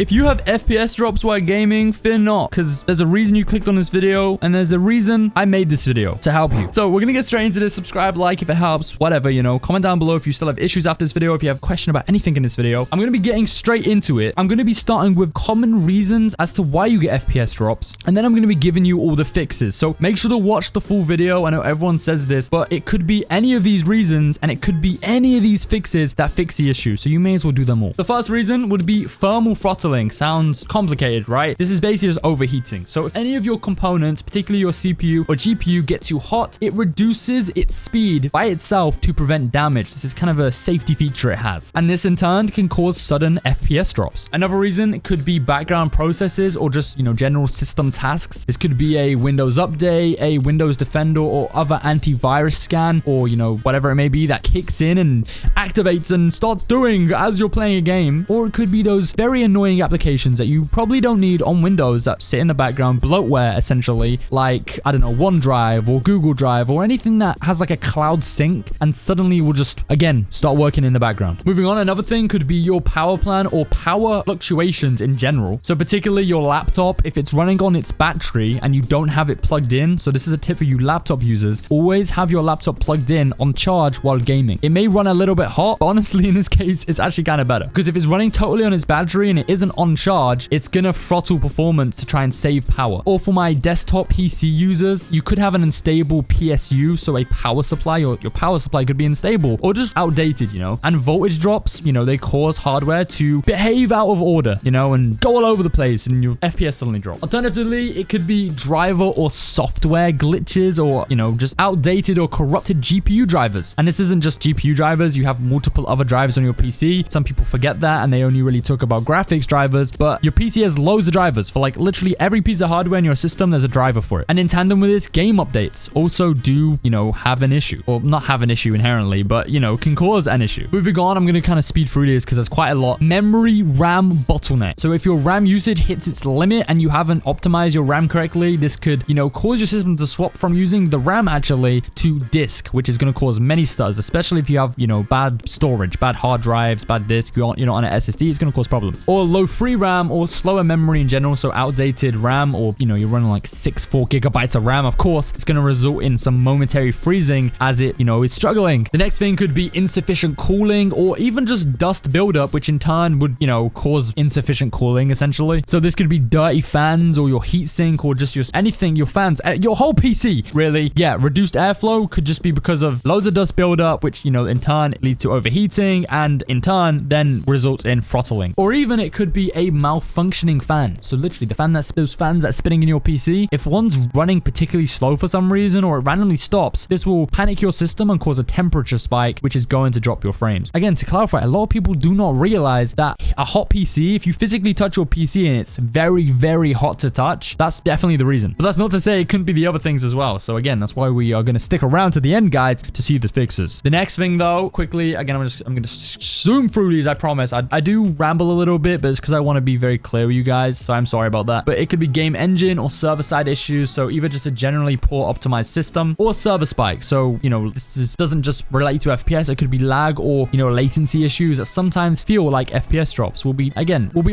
If you have FPS drops while gaming, fear not, because there's a reason you clicked on this video, and there's a reason I made this video to help you. So we're gonna get straight into this. Subscribe, like if it helps, whatever, you know. Comment down below if you still have issues after this video, if you have a question about anything in this video. I'm gonna be getting straight into it. I'm gonna be starting with common reasons as to why you get FPS drops, and then I'm gonna be giving you all the fixes. So make sure to watch the full video. I know everyone says this, but it could be any of these reasons, and it could be any of these fixes that fix the issue. So you may as well do them all. The first reason would be thermal throttling. Sounds complicated, right? This is basically just overheating. So if any of your components, particularly your CPU or GPU, gets too hot, it reduces its speed by itself to prevent damage. This is kind of a safety feature it has. And this in turn can cause sudden FPS drops. Another reason could be background processes or just, you know, general system tasks. This could be a Windows update, a Windows Defender or other antivirus scan, or, you know, whatever it may be that kicks in and activates and starts doing as you're playing a game. Or it could be those very annoying applications that you probably don't need on Windows that sit in the background, bloatware essentially, like, I don't know, OneDrive or Google Drive or anything that has like a cloud sync and suddenly will just, again, start working in the background. Moving on, another thing could be your power plan or power fluctuations in general. So particularly your laptop, if it's running on its battery and you don't have it plugged in, so this is a tip for you laptop users, always have your laptop plugged in on charge while gaming. It may run a little bit hot, but honestly in this case, it's actually kind of better. Because if it's running totally on its battery and it isn't on charge, it's gonna throttle performance to try and save power. Or for my desktop PC users, you could have an unstable PSU, so a power supply, or your power supply could be unstable or just outdated, you know. And voltage drops, you know, they cause hardware to behave out of order, you know, and go all over the place and your FPS suddenly drop. Alternatively, it could be driver or software glitches or, you know, just outdated or corrupted GPU drivers. And this isn't just GPU drivers, you have multiple other drivers on your PC. Some people forget that and they only really talk about graphics drivers, but your PC has loads of drivers. For like literally every piece of hardware in your system, there's a driver for it. And in tandem with this, game updates also do, you know, have an issue. Or not have an issue inherently, but, you know, can cause an issue. Moving on, I'm going to kind of speed through this because there's quite a lot. Memory RAM bottleneck. So if your RAM usage hits its limit and you haven't optimized your RAM correctly, this could, you know, cause your system to swap from using the RAM actually to disk, which is going to cause many stutters, especially if you have, you know, bad storage, bad hard drives, bad disk, you're not on an SSD, it's going to cause problems. Or low free RAM or slower memory in general, so outdated RAM, or, you know, you're running like 4 gigabytes of RAM, of course, it's going to result in some momentary freezing as it, you know, is struggling. The next thing could be insufficient cooling or even just dust buildup, which in turn would, you know, cause insufficient cooling essentially. So this could be dirty fans or your heatsink or just anything, your fans, your whole PC, really. Yeah, reduced airflow could just be because of loads of dust buildup, which, you know, in turn leads to overheating and in turn then results in throttling. Or even it could be a malfunctioning fan. So literally the fan those fans that's spinning in your PC, if one's running particularly slow for some reason or it randomly stops, this will panic your system and cause a temperature spike, which is going to drop your frames. Again, to clarify, a lot of people do not realize that a hot PC, if you physically touch your PC and it's very, very hot to touch, that's definitely the reason. But that's not to say it couldn't be the other things as well. So again, that's why we are going to stick around to the end, guys, to see the fixes. The next thing though, quickly, again, I'm going to zoom through these, I promise. I do ramble a little bit, but it's because I want to be very clear with you guys, so I'm sorry about that. But it could be game engine or server side issues, so either just a generally poor optimized system or server spike. So, you know, this doesn't just relate to FPS, it could be lag or, you know, latency issues that sometimes feel like FPS drops. We'll be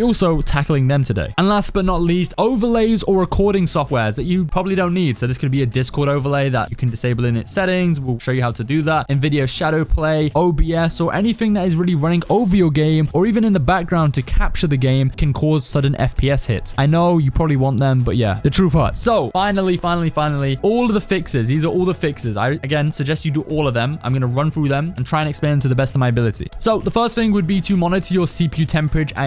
also tackling them today. And last but not least, overlays or recording softwares that you probably don't need. So this could be a Discord overlay that you can disable in its settings. We'll show you how to do that. NVIDIA Shadow Play, OBS, or anything that is really running over your game or even in the background to capture the game can cause sudden FPS hits. I know you probably want them, but yeah, the truth hurts. So finally, all of the fixes. These are all the fixes. I, again, suggest you do all of them. I'm going to run through them and try and explain them to the best of my ability. So the first thing would be to monitor your CPU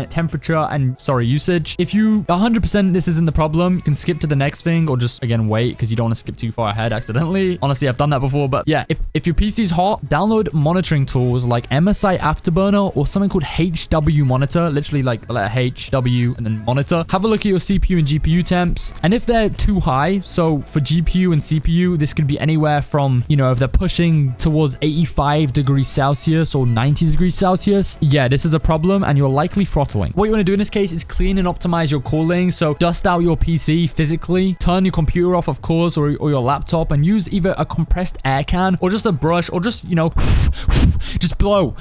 temperature and usage. If you 100% this isn't the problem, you can skip to the next thing or just, again, wait because you don't want to skip too far ahead accidentally. Honestly, I've done that before, but yeah, if your PC's hot, download monitoring tools like MSI Afterburner or something called HW Monitor, literally like the letter H, W, and then monitor. Have a look at your CPU and GPU temps, and if they're too high, so for GPU and CPU, this could be anywhere from, you know, if they're pushing towards 85 degrees Celsius or 90 degrees Celsius, yeah, this is a problem and you're likely throttling. What you want to do in this case is clean and optimize your cooling. So dust out your PC physically, turn your computer off, of course, or your laptop, and use either a compressed air can or just a brush or just, you know, just blow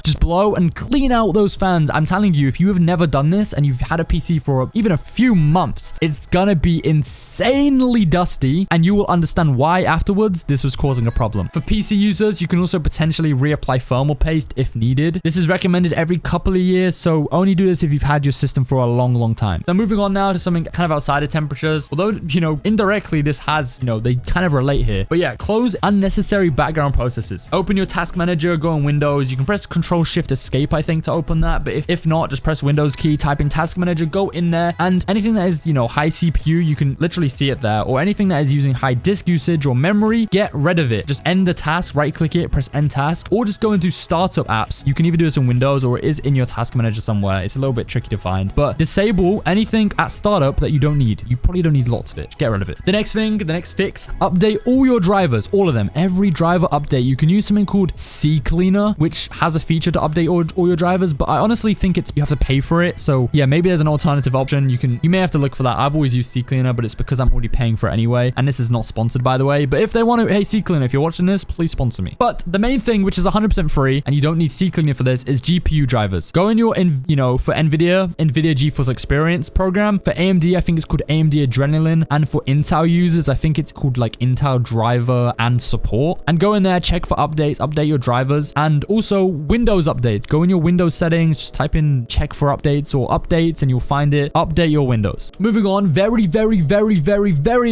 and clean out those fans. I'm telling you, if you have never done this, this and you've had a PC for even a few months, it's gonna be insanely dusty, and you will understand why afterwards this was causing a problem. For PC users, you can also potentially reapply thermal paste if needed. This is recommended every couple of years, so only do this if you've had your system for a long time. So moving on now to something kind of outside of temperatures, although, you know, indirectly this has, you know, they kind of relate here. But yeah, close unnecessary background processes. Open your task manager, go on Windows. You can press Control Shift Escape, I think, to open that. But if not, just press Windows key, type in task manager, go in there, and anything that is, you know, high CPU, you can literally see it there, or anything that is using high disk usage or memory, get rid of it. Just end the task, right click it, press end task, or just go into startup apps. You can either do this in Windows or it is in your task manager somewhere. It's a little bit tricky to find, but disable anything at startup that you don't need. You probably don't need lots of it. Just get rid of it. The next thing, the next fix, update all your drivers, all of them. Every driver update. You can use something called CCleaner, which has a feature to update all your drivers, but I honestly think you have to pay for it. So yeah, maybe there's an alternative option. You may have to look for that. I've always used CCleaner, but it's because I'm already paying for it anyway. And this is not sponsored, by the way. But if they want to, hey, CCleaner, if you're watching this, please sponsor me. But the main thing, which is 100% free, and you don't need CCleaner for this, is GPU drivers. Go in your, for NVIDIA GeForce Experience program. For AMD, I think it's called AMD Adrenaline. And for Intel users, I think it's called like Intel Driver and Support. And go in there, check for updates, update your drivers, and also Windows updates. Go in your Windows settings, just type in check for updates or updates, and you'll find it. Update your Windows. Moving on, very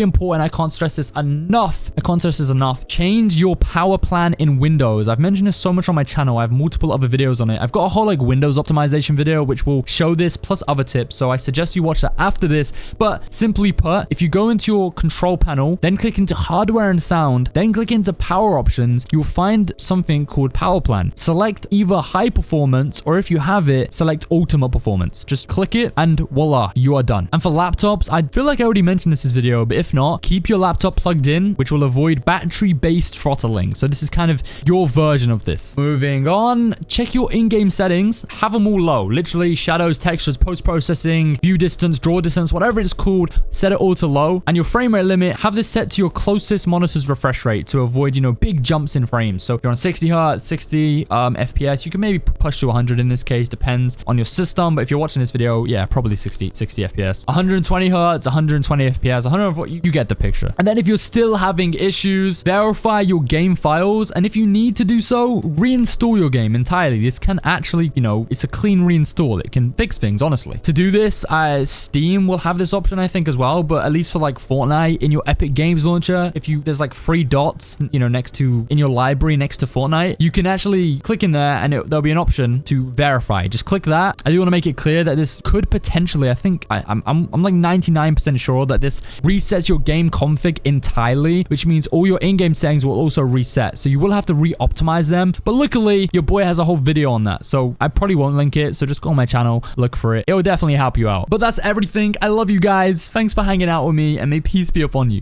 important. I can't stress this enough. Change your power plan in Windows. I've mentioned this so much on my channel. I have multiple other videos on it. I've got a whole like Windows optimization video which will show this plus other tips. So I suggest you watch that after this. But simply put, if you go into your control panel, then click into hardware and sound, then click into power options, you'll find something called power plan. Select either high performance, or if you have it, select ultimate performance. Just click it and voila, you are done. And for laptops, I feel like I already mentioned this in this video, but if not, keep your laptop plugged in, which will avoid battery-based throttling. So this is kind of your version of this. Moving on, check your in-game settings. Have them all low. Literally shadows, textures, post-processing, view distance, draw distance, whatever it's called, set it all to low. And your frame rate limit, have this set to your closest monitor's refresh rate to avoid, big jumps in frames. So if you're on 60 hertz, 60 FPS, you can maybe push to 100 in this case, depends on your system. But if you're watching this video, yeah, probably 60 FPS. 120 hertz, 120 FPS, 140, you get the picture. And then if you're still having issues, verify your game files. And if you need to do so, reinstall your game entirely. This can actually, it's a clean reinstall. It can fix things, honestly. To do this, Steam will have this option, I think, as well. But at least for like Fortnite, in your Epic Games launcher, there's like 3 dots, next to, in your library next to Fortnite, you can actually click in there and there'll be an option to verify. Just click that. I do want to make it clear that this could potentially, I think, I'm like 99% sure that this resets your game config entirely, which means all your in-game settings will also reset. So you will have to re-optimize them. But luckily, your boy has a whole video on that. So I probably won't link it. So just go on my channel, look for it. It will definitely help you out. But that's everything. I love you guys. Thanks for hanging out with me, and may peace be upon you.